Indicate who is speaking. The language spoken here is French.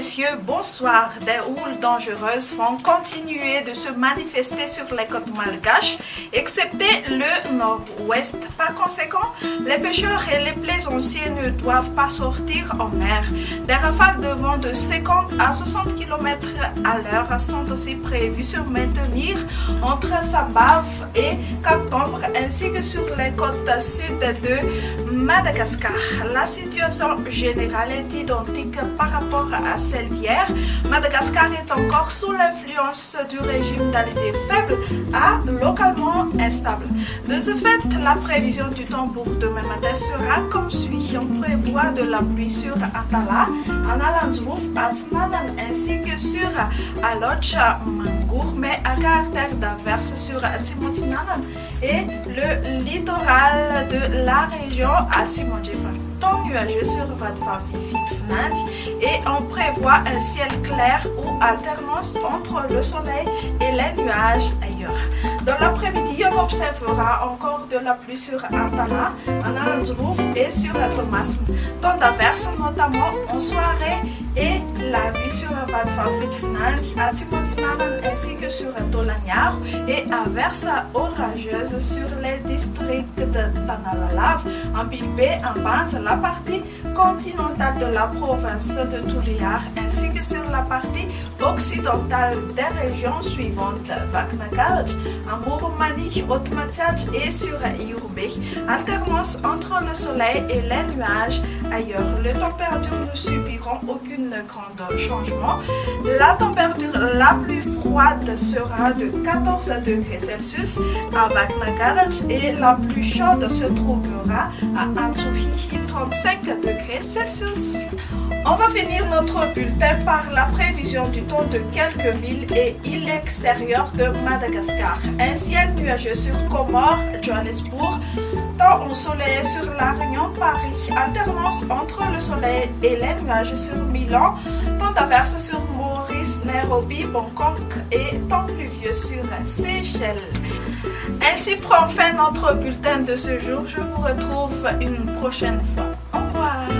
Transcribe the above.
Speaker 1: messieurs, bonsoir. Des houles dangereuses vont continuer de se manifester sur les côtes malgaches, excepté le nord-ouest. Par conséquent, les pêcheurs et les plaisanciers ne doivent pas sortir en mer. Des rafales de vent de 50 à 60 km à l'heure sont aussi prévues se maintenir entre Sambave et Cap-Tombre, ainsi que sur les côtes sud de Madagascar. La situation générale est identique par rapport à celle d'hier. Madagascar est encore sous l'influence du régime d'Alizé faible à localement instable. De ce fait, la prévision du temps pour demain matin sera comme suit. On prévoit de la pluie sur Atala, Analandswouf, Asnanan ainsi que sur Aloch, Mangour, mais à caractère d'averse sur Timotinanan et le littoral de la région Atimodjifa. Temps nuageux sur Vadvavifit et on prévoit un ciel clair ou alternance entre le soleil et les nuages ailleurs. Dans l'après-midi, on observera encore de la pluie sur Antala, Analandswouf et sur Thomas. Temps d'averse notamment en soirée et la nuit sur Vadvavit Atimotinanan ainsi que sur Tolanyar et averse orageuse sur les districts de Tanalalav, en Bilbé, en Bans, la partie continentale de la province de Touliar ainsi que sur la partie occidentale des régions suivantes Vaknakalj, Ambourmani, Otmatiaj et sur Yurbé. Alternance entre le soleil et les nuages ailleurs. Les températures ne subiront aucun grand changement. La température la plus froide sera de 14 degrés Celsius à Vaknakalj et la plus chaude se trouvera à Ansuhihi 35 degrés Celsius. On va finir notre bulletin par la prévision du temps de quelques villes et îles extérieures de Madagascar. Un ciel nuageux sur Comores, Johannesburg, temps ensoleillé sur La Réunion, Paris, alternance entre le soleil et les nuages sur Milan, temps d'averse sur Maurice, Nairobi, Bangkok et temps pluvieux sur Seychelles. Ainsi prend fin notre bulletin de ce jour. Je vous retrouve une prochaine fois. Au revoir.